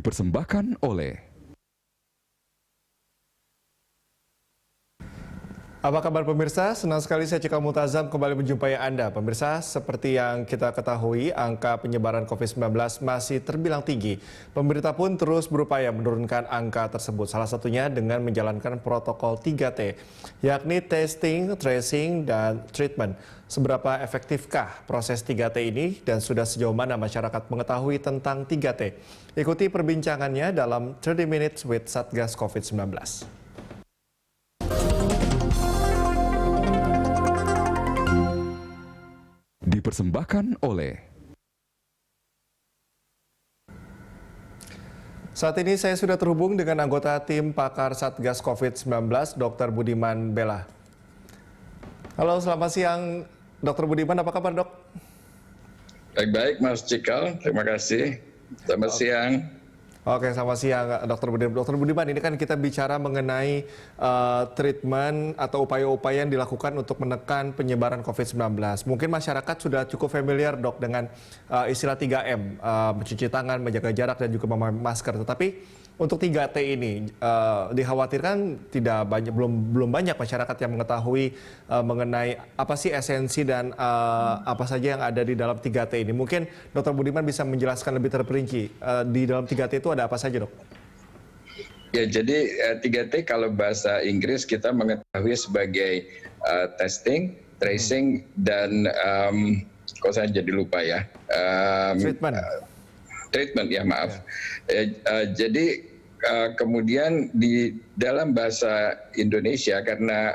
Dipersembahkan oleh Apa kabar pemirsa? Senang sekali saya Cika Multazam kembali menjumpai Anda. Pemirsa, seperti yang kita ketahui, angka penyebaran COVID-19 masih terbilang tinggi. Pemerintah pun terus berupaya menurunkan angka tersebut, salah satunya dengan menjalankan protokol 3T, yakni testing, tracing, dan treatment. Seberapa efektifkah proses 3T ini dan sudah sejauh mana masyarakat mengetahui tentang 3T? Ikuti perbincangannya dalam 30 Minutes with Satgas COVID-19. Dipersembahkan oleh Saat ini saya sudah terhubung dengan anggota tim pakar Satgas COVID-19, Dr. Budiman Bella. Halo, selamat siang Dr. Budiman, apa kabar dok? Baik-baik Mas Cikal, terima kasih. Selamat siang. Oke, selamat siang Dr. Budiman. Dr. Budiman, ini kan kita bicara mengenai treatment atau upaya-upaya yang dilakukan untuk menekan penyebaran COVID-19. Mungkin masyarakat sudah cukup familiar dok dengan istilah 3M, mencuci tangan, menjaga jarak, dan juga memakai masker. Tetapi untuk 3T ini dikhawatirkan belum banyak masyarakat yang mengetahui mengenai apa sih esensi dan apa saja yang ada di dalam 3T ini. Mungkin Dr. Budiman bisa menjelaskan lebih terperinci di dalam 3T itu ada apa saja dok? Ya, jadi 3T kalau bahasa Inggris kita mengetahui sebagai testing, tracing, dan kok saya jadi lupa ya. Treatment ya, maaf. Jadi kemudian di dalam bahasa Indonesia karena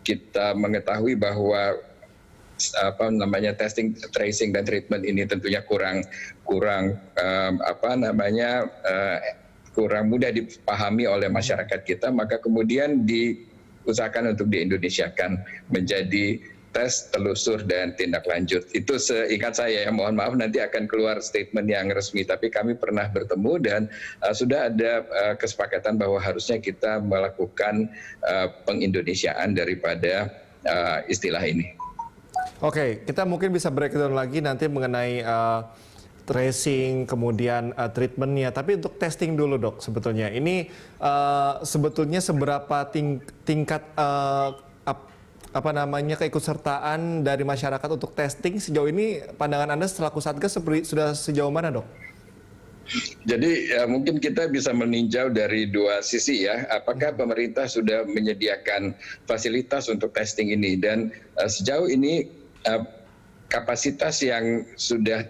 kita mengetahui bahwa testing, tracing, dan treatment ini tentunya kurang mudah dipahami oleh masyarakat kita, maka kemudian diusahakan untuk di-Indonesiakan menjadi tes, telusur, dan tindak lanjut. Itu seingat saya ya, mohon maaf nanti akan keluar statement yang resmi, tapi kami pernah bertemu dan sudah ada kesepakatan bahwa harusnya kita melakukan pengindonesiaan daripada istilah ini. Oke, kita mungkin bisa breakdown lagi nanti mengenai tracing, kemudian treatmentnya. Tapi untuk testing dulu dok, sebetulnya ini sebetulnya seberapa tingkat keikutsertaan dari masyarakat untuk testing sejauh ini, pandangan Anda selaku Satgas sudah sejauh mana dok? Jadi mungkin kita bisa meninjau dari dua sisi ya. Apakah pemerintah sudah menyediakan fasilitas untuk testing ini, dan sejauh ini kapasitas yang sudah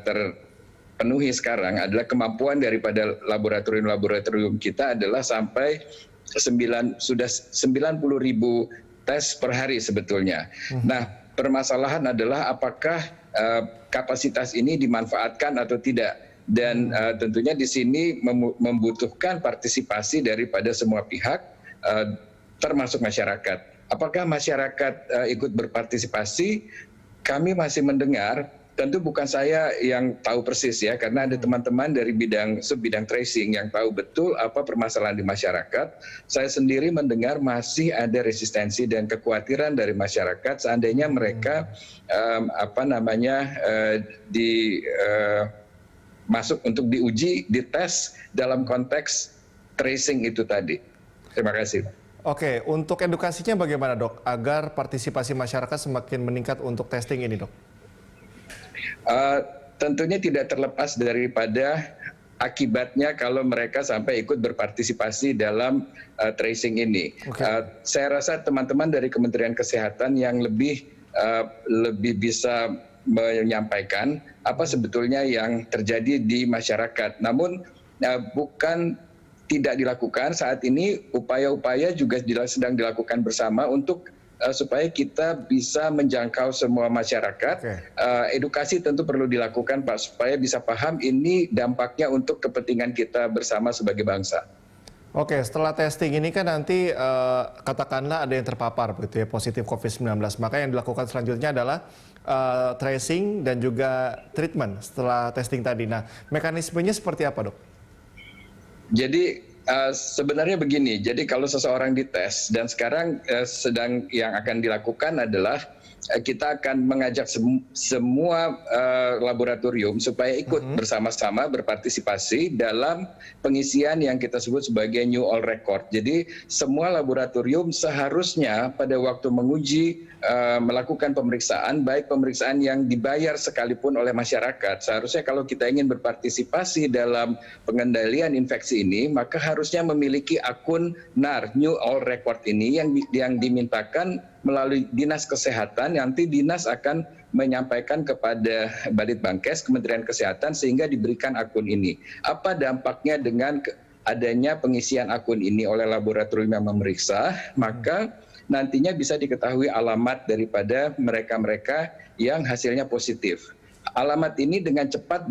terpenuhi sekarang adalah kemampuan daripada laboratorium kita adalah sampai 90.000 tes per hari sebetulnya. Nah, permasalahan adalah apakah kapasitas ini dimanfaatkan atau tidak. Dan tentunya di sini membutuhkan partisipasi daripada semua pihak, termasuk masyarakat. Apakah masyarakat ikut berpartisipasi? Kami masih mendengar, tentu bukan saya yang tahu persis ya, karena ada teman-teman dari subbidang tracing yang tahu betul apa permasalahan di masyarakat. Saya sendiri mendengar masih ada resistensi dan kekhawatiran dari masyarakat seandainya mereka masuk untuk diuji, dites dalam konteks tracing itu tadi. Terima kasih. Oke, untuk edukasinya bagaimana dok, agar partisipasi masyarakat semakin meningkat untuk testing ini dok? Tentunya tidak terlepas daripada akibatnya kalau mereka sampai ikut berpartisipasi dalam tracing ini. Saya rasa teman-teman dari Kementerian Kesehatan yang lebih bisa menyampaikan apa sebetulnya yang terjadi di masyarakat. Namun bukan tidak dilakukan saat ini, upaya-upaya juga sedang dilakukan bersama untuk supaya kita bisa menjangkau semua masyarakat. Edukasi tentu perlu dilakukan Pak, supaya bisa paham ini dampaknya untuk kepentingan kita bersama sebagai bangsa. Oke, setelah testing ini kan nanti katakanlah ada yang terpapar begitu ya, positif COVID-19, maka yang dilakukan selanjutnya adalah tracing dan juga treatment setelah testing tadi. Nah, mekanismenya seperti apa dok? Jadi sebenarnya begini, jadi kalau seseorang dites dan sekarang yang akan dilakukan adalah kita akan mengajak semua laboratorium supaya ikut bersama-sama berpartisipasi dalam pengisian yang kita sebut sebagai new all record. Jadi semua laboratorium seharusnya pada waktu menguji melakukan pemeriksaan, baik pemeriksaan yang dibayar sekalipun oleh masyarakat. Seharusnya kalau kita ingin berpartisipasi dalam pengendalian infeksi ini, maka harusnya memiliki akun NAR, New All Record ini yang dimintakan melalui Dinas Kesehatan. Nanti Dinas akan menyampaikan kepada Balitbangkes, Kementerian Kesehatan, sehingga diberikan akun ini. Apa dampaknya dengan adanya pengisian akun ini oleh laboratorium yang memeriksa, maka nantinya bisa diketahui alamat daripada mereka-mereka yang hasilnya positif. Alamat ini dengan cepat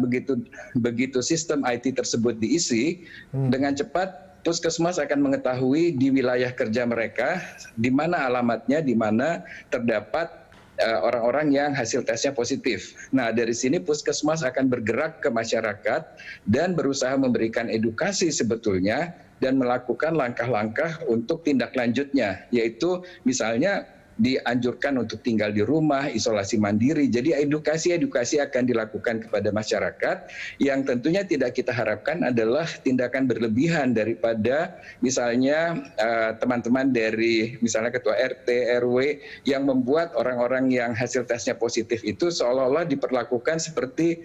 begitu sistem IT tersebut diisi, dengan cepat Puskesmas akan mengetahui di wilayah kerja mereka di mana alamatnya, di mana terdapat orang-orang yang hasil tesnya positif. Nah, dari sini Puskesmas akan bergerak ke masyarakat dan berusaha memberikan edukasi sebetulnya dan melakukan langkah-langkah untuk tindak lanjutnya, yaitu misalnya dianjurkan untuk tinggal di rumah, isolasi mandiri. Jadi edukasi akan dilakukan kepada masyarakat yang tentunya tidak kita harapkan adalah tindakan berlebihan daripada misalnya teman-teman dari misalnya ketua RT, RW yang membuat orang-orang yang hasil tesnya positif itu seolah-olah diperlakukan seperti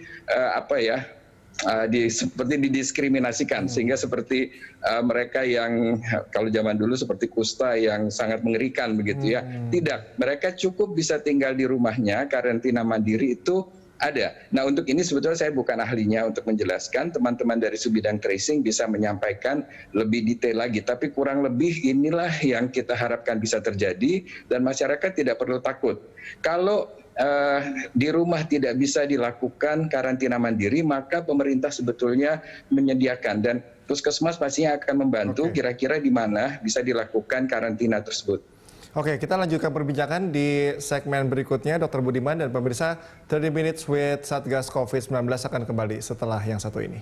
seperti didiskriminasikan, sehingga seperti mereka yang kalau zaman dulu seperti kusta yang sangat mengerikan begitu ya. Tidak, mereka cukup bisa tinggal di rumahnya, karantina mandiri itu ada. Nah, untuk ini sebetulnya saya bukan ahlinya untuk menjelaskan, teman-teman dari Subbidang Tracing bisa menyampaikan lebih detail lagi, tapi kurang lebih inilah yang kita harapkan bisa terjadi dan masyarakat tidak perlu takut. Kalau di rumah tidak bisa dilakukan karantina mandiri, maka pemerintah sebetulnya menyediakan dan Puskesmas pastinya akan membantu kira-kira di mana bisa dilakukan karantina tersebut. Oke, kita lanjutkan perbincangan di segmen berikutnya, Dr. Budiman, dan pemirsa 30 Minutes with Satgas COVID-19 akan kembali setelah yang satu ini.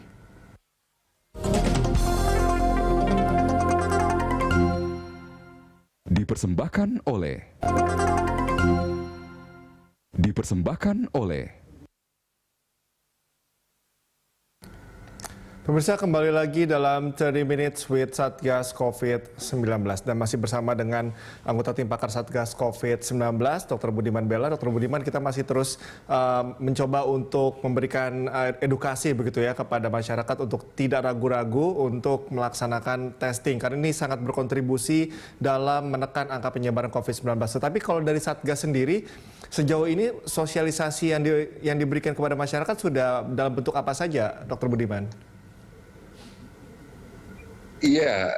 Dipersembahkan oleh Pemirsa, kembali lagi dalam 30 Minutes with Satgas COVID-19 dan masih bersama dengan anggota tim pakar Satgas COVID-19, Dr. Budiman Bella. Dr. Budiman, kita masih terus mencoba untuk memberikan edukasi begitu ya kepada masyarakat untuk tidak ragu-ragu untuk melaksanakan testing karena ini sangat berkontribusi dalam menekan angka penyebaran COVID-19. Tetapi kalau dari Satgas sendiri, sejauh ini sosialisasi yang diberikan kepada masyarakat sudah dalam bentuk apa saja, Dr. Budiman? Iya,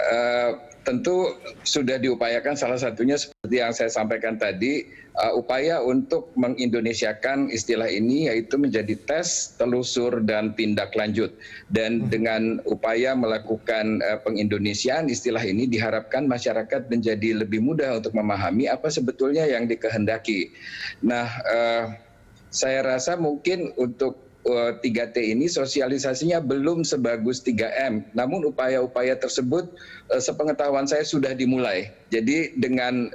tentu sudah diupayakan, salah satunya seperti yang saya sampaikan tadi, upaya untuk mengindonesiakan istilah ini yaitu menjadi tes, telusur, dan tindak lanjut. Dan dengan upaya melakukan pengindonesiaan istilah ini diharapkan masyarakat menjadi lebih mudah untuk memahami apa sebetulnya yang dikehendaki. Nah, saya rasa mungkin untuk 3T ini sosialisasinya belum sebagus 3M. Namun upaya-upaya tersebut sepengetahuan saya sudah dimulai. Jadi dengan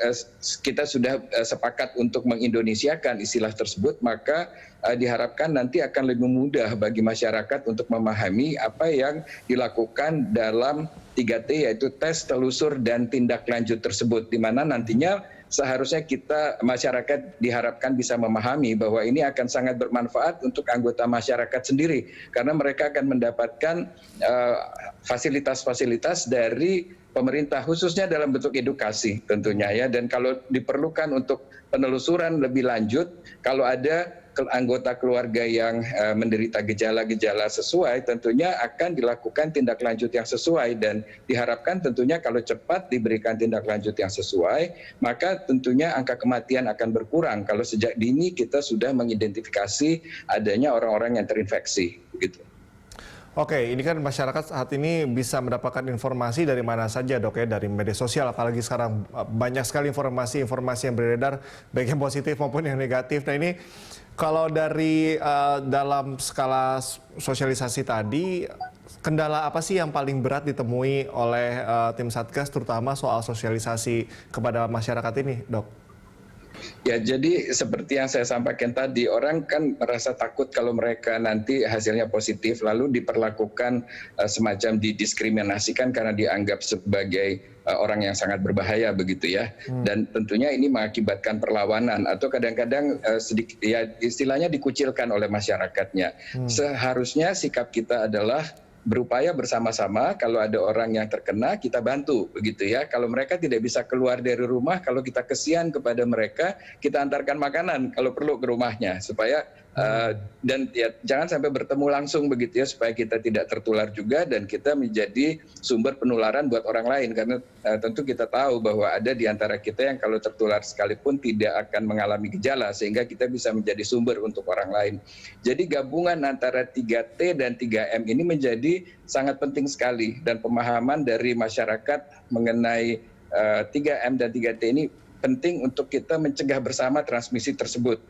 kita sudah sepakat untuk mengindonesiakan istilah tersebut, maka diharapkan nanti akan lebih mudah bagi masyarakat untuk memahami apa yang dilakukan dalam 3T, yaitu tes, telusur, dan tindak lanjut tersebut, di mana nantinya seharusnya kita masyarakat diharapkan bisa memahami bahwa ini akan sangat bermanfaat untuk anggota masyarakat sendiri karena mereka akan mendapatkan fasilitas-fasilitas dari pemerintah khususnya dalam bentuk edukasi tentunya ya. Dan kalau diperlukan untuk penelusuran lebih lanjut, kalau ada anggota keluarga yang menderita gejala-gejala sesuai, tentunya akan dilakukan tindak lanjut yang sesuai dan diharapkan tentunya kalau cepat diberikan tindak lanjut yang sesuai, maka tentunya angka kematian akan berkurang kalau sejak dini kita sudah mengidentifikasi adanya orang-orang yang terinfeksi. Begitu. Oke, ini kan masyarakat saat ini bisa mendapatkan informasi dari mana saja, Dok, ya, dari media sosial, apalagi sekarang banyak sekali informasi yang beredar, baik yang positif maupun yang negatif. Nah, ini kalau dari dalam skala sosialisasi tadi, kendala apa sih yang paling berat ditemui oleh tim Satgas, terutama soal sosialisasi kepada masyarakat ini, Dok? Ya, jadi seperti yang saya sampaikan tadi, orang kan merasa takut kalau mereka nanti hasilnya positif, lalu diperlakukan semacam didiskriminasikan karena dianggap sebagai orang yang sangat berbahaya begitu ya. Dan tentunya ini mengakibatkan perlawanan atau kadang-kadang sedikit ya istilahnya dikucilkan oleh masyarakatnya. Seharusnya sikap kita adalah berupaya bersama-sama, kalau ada orang yang terkena kita bantu begitu ya. Kalau mereka tidak bisa keluar dari rumah, kalau kita kesian kepada mereka, kita antarkan makanan kalau perlu ke rumahnya supaya dan ya, jangan sampai bertemu langsung begitu ya, supaya kita tidak tertular juga dan kita menjadi sumber penularan buat orang lain, karena tentu kita tahu bahwa ada di antara kita yang kalau tertular sekalipun tidak akan mengalami gejala, sehingga kita bisa menjadi sumber untuk orang lain. Jadi gabungan antara 3T dan 3M ini menjadi sangat penting sekali, dan pemahaman dari masyarakat mengenai 3M dan 3T ini penting untuk kita mencegah bersama transmisi tersebut.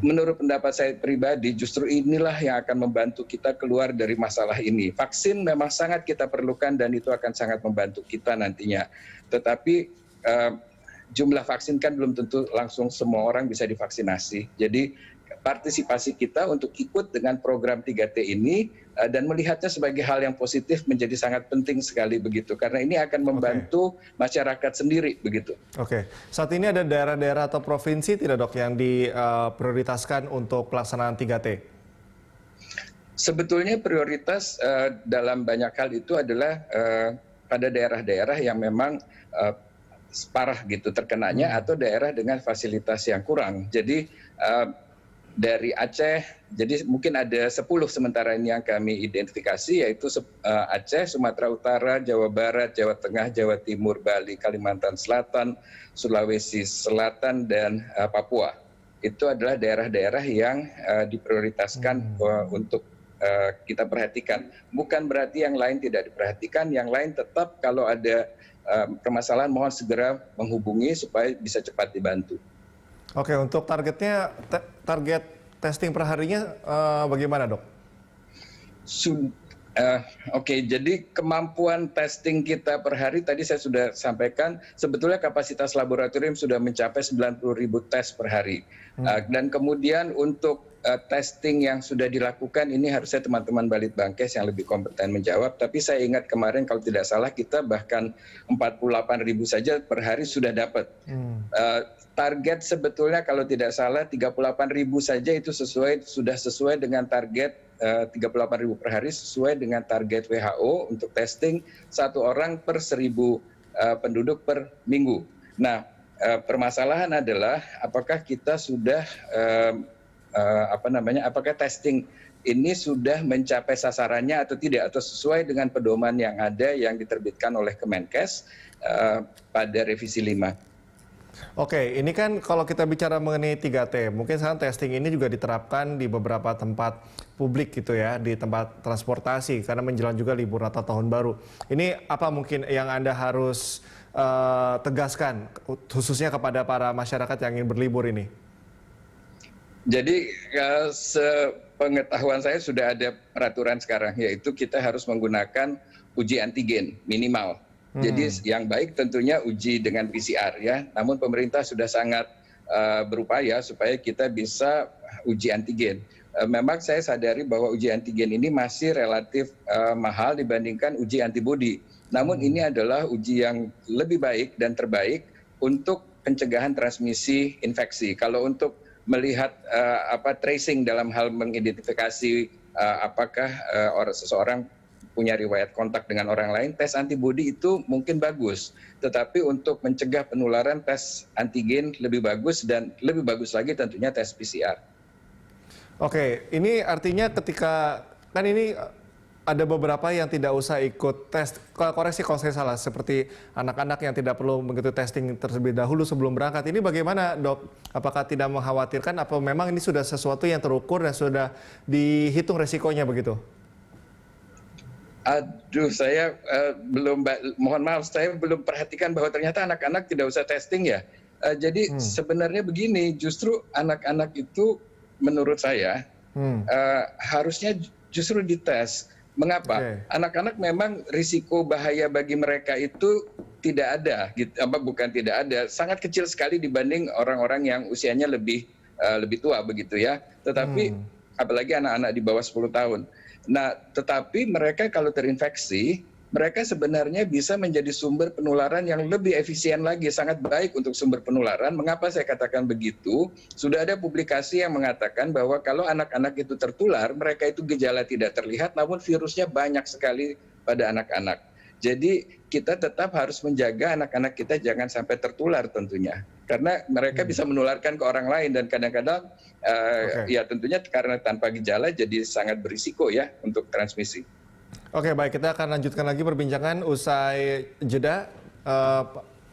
Menurut pendapat saya pribadi, justru inilah yang akan membantu kita keluar dari masalah ini. Vaksin memang sangat kita perlukan dan itu akan sangat membantu kita nantinya. Tetapi jumlah vaksin kan belum tentu langsung semua orang bisa divaksinasi. Jadi partisipasi kita untuk ikut dengan program 3T ini dan melihatnya sebagai hal yang positif menjadi sangat penting sekali begitu, karena ini akan membantu masyarakat sendiri begitu. Oke, saat ini ada daerah-daerah atau provinsi tidak dok yang diprioritaskan untuk pelaksanaan 3T? Sebetulnya prioritas dalam banyak hal itu adalah pada daerah-daerah yang memang parah gitu terkenanya atau daerah dengan fasilitas yang kurang. Jadi dari Aceh, jadi mungkin ada 10 sementara ini yang kami identifikasi, yaitu Aceh, Sumatera Utara, Jawa Barat, Jawa Tengah, Jawa Timur, Bali, Kalimantan Selatan, Sulawesi Selatan, dan Papua. Itu adalah daerah-daerah yang diprioritaskan untuk kita perhatikan. Bukan berarti yang lain tidak diperhatikan, yang lain tetap kalau ada permasalahan mohon segera menghubungi supaya bisa cepat dibantu. Oke, untuk targetnya, target testing per harinya bagaimana dok? Oke, jadi kemampuan testing kita per hari tadi saya sudah sampaikan, sebetulnya kapasitas laboratorium sudah mencapai 90.000 tes per hari. Dan kemudian untuk testing yang sudah dilakukan ini harusnya teman-teman Balitbangkes yang lebih kompeten menjawab, tapi saya ingat kemarin kalau tidak salah kita bahkan 48.000 saja per hari sudah dapat. Target sebetulnya kalau tidak salah 38.000 saja itu sudah sesuai dengan target 38.000 per hari, sesuai dengan target WHO untuk testing 1 orang per 1.000 penduduk per minggu. Nah, permasalahan adalah apakah kita sudah apakah testing ini sudah mencapai sasarannya atau tidak, atau sesuai dengan pedoman yang ada yang diterbitkan oleh Kemenkes pada revisi 5. Oke, ini kan kalau kita bicara mengenai 3T, mungkin sekarang testing ini juga diterapkan di beberapa tempat publik gitu ya, di tempat transportasi, karena menjelang juga libur Natal Tahun Baru. Ini apa mungkin yang Anda harus tegaskan, khususnya kepada para masyarakat yang ingin berlibur ini? Jadi sepengetahuan saya sudah ada peraturan sekarang, yaitu kita harus menggunakan uji antigen minimal. Jadi yang baik tentunya uji dengan PCR ya, namun pemerintah sudah sangat berupaya supaya kita bisa uji antigen. Memang saya sadari bahwa uji antigen ini masih relatif mahal dibandingkan uji antibodi. Namun ini adalah uji yang lebih baik dan terbaik untuk pencegahan transmisi infeksi. Kalau untuk melihat tracing dalam hal mengidentifikasi apakah seseorang punya riwayat kontak dengan orang lain, tes antibodi itu mungkin bagus. Tetapi untuk mencegah penularan, tes antigen lebih bagus, dan lebih bagus lagi tentunya tes PCR. Oke, ini artinya ketika, kan ini ada beberapa yang tidak usah ikut tes, koreksi kalau saya salah, seperti anak-anak yang tidak perlu mengikuti testing terlebih dahulu sebelum berangkat. Ini bagaimana dok? Apakah tidak mengkhawatirkan, apa memang ini sudah sesuatu yang terukur dan sudah dihitung resikonya begitu? Aduh, saya mohon maaf, saya belum perhatikan bahwa ternyata anak-anak tidak usah testing ya. Jadi sebenarnya begini, justru anak-anak itu menurut saya harusnya justru dites. Mengapa? Oke. Anak-anak memang risiko bahaya bagi mereka itu tidak ada, gitu. Bukan tidak ada, sangat kecil sekali dibanding orang-orang yang usianya lebih tua begitu ya. Tetapi apalagi anak-anak di bawah 10 tahun. Nah, tetapi mereka kalau terinfeksi, mereka sebenarnya bisa menjadi sumber penularan yang lebih efisien lagi, sangat baik untuk sumber penularan. Mengapa saya katakan begitu? Sudah ada publikasi yang mengatakan bahwa kalau anak-anak itu tertular, mereka itu gejala tidak terlihat, namun virusnya banyak sekali pada anak-anak. Jadi kita tetap harus menjaga anak-anak kita jangan sampai tertular tentunya. Karena mereka bisa menularkan ke orang lain dan kadang-kadang ya tentunya karena tanpa gejala jadi sangat berisiko ya untuk transmisi. Oke, baik, kita akan lanjutkan lagi perbincangan usai jeda.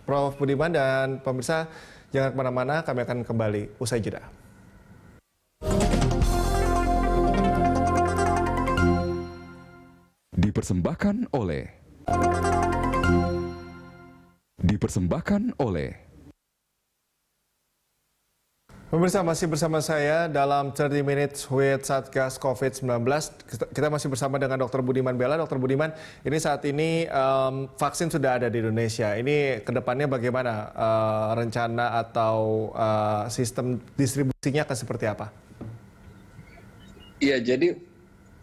Prof. Budiman dan pemirsa, jangan kemana-mana, kami akan kembali usai jeda. Dipersembahkan oleh Pemirsa, masih bersama saya dalam 30 Minutes with Satgas COVID-19. Kita masih bersama dengan Dr. Budiman Bella. Dr. Budiman, ini saat ini vaksin sudah ada di Indonesia. Ini kedepannya bagaimana rencana atau sistem distribusinya akan seperti apa? Iya, jadi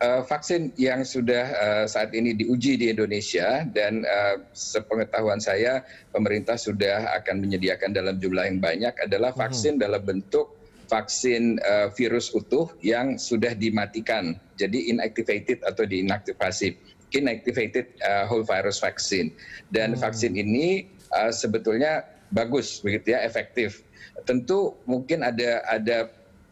vaksin yang sudah saat ini diuji di Indonesia dan sepengetahuan saya pemerintah sudah akan menyediakan dalam jumlah yang banyak adalah vaksin dalam bentuk vaksin virus utuh yang sudah dimatikan, jadi inactivated atau diinaktivasi, inactivated whole virus vaccine. Dan vaksin ini sebetulnya bagus begitu ya, efektif. Tentu mungkin ada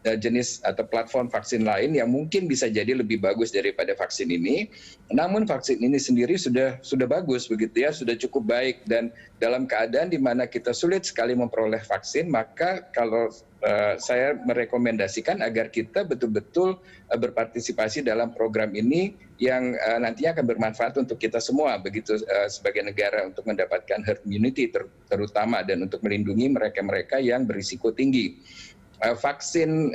jenis atau platform vaksin lain yang mungkin bisa jadi lebih bagus daripada vaksin ini. Namun vaksin ini sendiri sudah bagus begitu ya, sudah cukup baik, dan dalam keadaan di mana kita sulit sekali memperoleh vaksin, maka kalau saya merekomendasikan agar kita betul-betul berpartisipasi dalam program ini yang nantinya akan bermanfaat untuk kita semua begitu sebagai negara untuk mendapatkan herd immunity terutama dan untuk melindungi mereka-mereka yang berisiko tinggi. Vaksin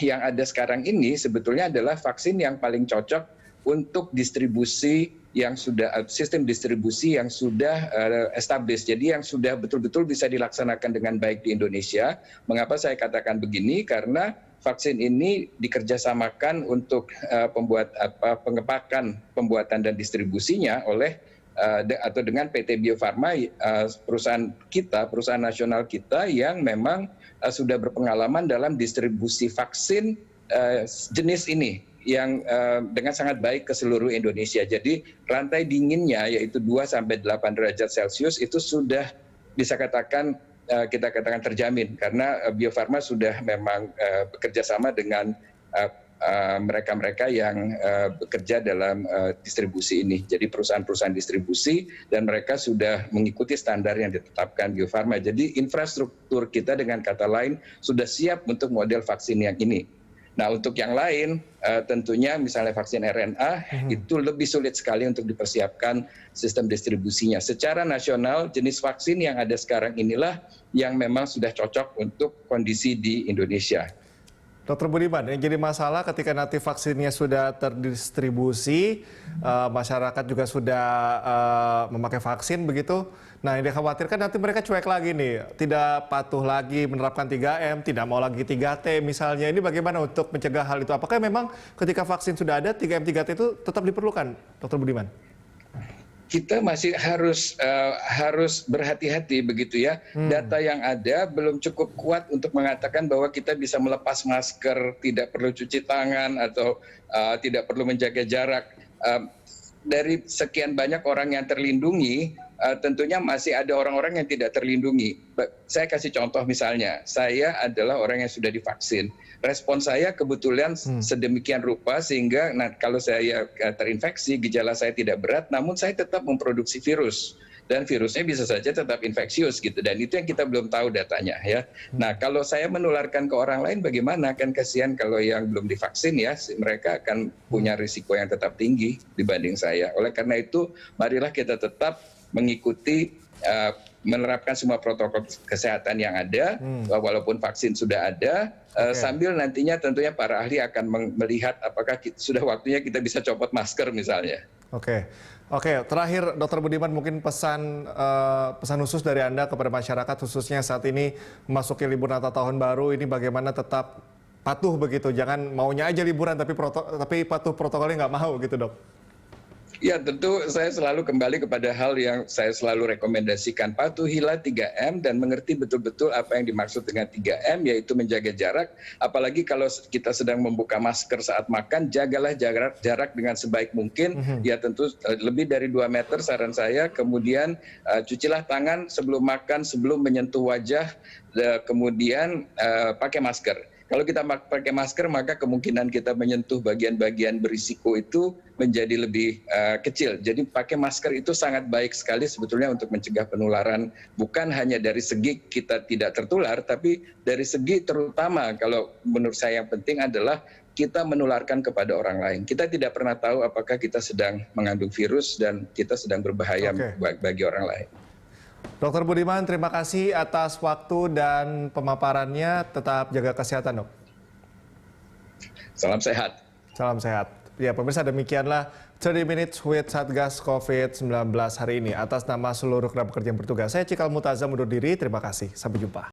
yang ada sekarang ini sebetulnya adalah vaksin yang paling cocok untuk distribusi yang sudah sistem distribusi yang sudah established, jadi yang sudah betul-betul bisa dilaksanakan dengan baik di Indonesia. Mengapa saya katakan begini? Karena vaksin ini dikerjasamakan untuk pengepakan, pembuatan dan distribusinya oleh atau dengan PT Bio Farma, perusahaan nasional kita yang memang sudah berpengalaman dalam distribusi vaksin jenis ini yang dengan sangat baik ke seluruh Indonesia. Jadi rantai dinginnya yaitu 2-8 derajat Celcius itu sudah bisa kita katakan terjamin karena Bio Farma sudah memang bekerja sama dengan mereka-mereka yang bekerja dalam distribusi ini. Jadi perusahaan-perusahaan distribusi dan mereka sudah mengikuti standar yang ditetapkan Bio Farma. Jadi infrastruktur kita dengan kata lain sudah siap untuk model vaksin yang ini. Nah untuk yang lain tentunya misalnya vaksin RNA itu lebih sulit sekali untuk dipersiapkan sistem distribusinya. Secara nasional jenis vaksin yang ada sekarang inilah yang memang sudah cocok untuk kondisi di Indonesia. Dr. Budiman, yang jadi masalah ketika nanti vaksinnya sudah terdistribusi, masyarakat juga sudah memakai vaksin begitu. Nah, yang dikhawatirkan nanti mereka cuek lagi nih, tidak patuh lagi menerapkan 3M, tidak mau lagi 3T misalnya. Ini bagaimana untuk mencegah hal itu? Apakah memang ketika vaksin sudah ada, 3M, 3T itu tetap diperlukan, Dr. Budiman? Kita masih harus berhati-hati begitu ya. Data yang ada belum cukup kuat untuk mengatakan bahwa kita bisa melepas masker, tidak perlu cuci tangan atau tidak perlu menjaga jarak. Dari sekian banyak orang yang terlindungi, tentunya masih ada orang-orang yang tidak terlindungi. Saya kasih contoh misalnya, saya adalah orang yang sudah divaksin. Respon saya kebetulan sedemikian rupa sehingga kalau saya terinfeksi, gejala saya tidak berat, namun saya tetap memproduksi virus. Dan virusnya bisa saja tetap infeksius gitu. Dan itu yang kita belum tahu datanya ya. Nah kalau saya menularkan ke orang lain bagaimana? Kan kasihan kalau yang belum divaksin ya, mereka akan punya risiko yang tetap tinggi dibanding saya. Oleh karena itu marilah kita tetap mengikuti menerapkan semua protokol kesehatan yang ada, walaupun vaksin sudah ada, sambil nantinya tentunya para ahli akan melihat apakah sudah waktunya kita bisa copot masker misalnya. Oke, terakhir Dr. Budiman mungkin pesan khusus dari Anda kepada masyarakat khususnya saat ini memasuki libur Natal Tahun Baru ini bagaimana tetap patuh begitu, jangan maunya aja liburan tapi patuh protokolnya nggak mau gitu Dok. Ya tentu saya selalu kembali kepada hal yang saya selalu rekomendasikan, patuhilah 3M dan mengerti betul-betul apa yang dimaksud dengan 3M, yaitu menjaga jarak. Apalagi kalau kita sedang membuka masker saat makan, jagalah jarak dengan sebaik mungkin. Ya tentu lebih dari 2 meter saran saya, kemudian cucilah tangan sebelum makan, sebelum menyentuh wajah, kemudian pakai masker. Kalau kita pakai masker, maka kemungkinan kita menyentuh bagian-bagian berisiko itu menjadi lebih kecil. Jadi pakai masker itu sangat baik sekali sebetulnya untuk mencegah penularan. Bukan hanya dari segi kita tidak tertular, tapi dari segi terutama kalau menurut saya yang penting adalah kita menularkan kepada orang lain. Kita tidak pernah tahu apakah kita sedang mengandung virus dan kita sedang berbahaya bagi orang lain. Dr. Budiman, terima kasih atas waktu dan pemaparannya. Tetap jaga kesehatan, Dok. Salam sehat. Salam sehat. Ya, pemirsa, demikianlah 30 Minutes with Satgas COVID-19 hari ini. Atas nama seluruh kerabat kerja yang bertugas, saya Cikal Mutazam undur diri. Terima kasih. Sampai jumpa.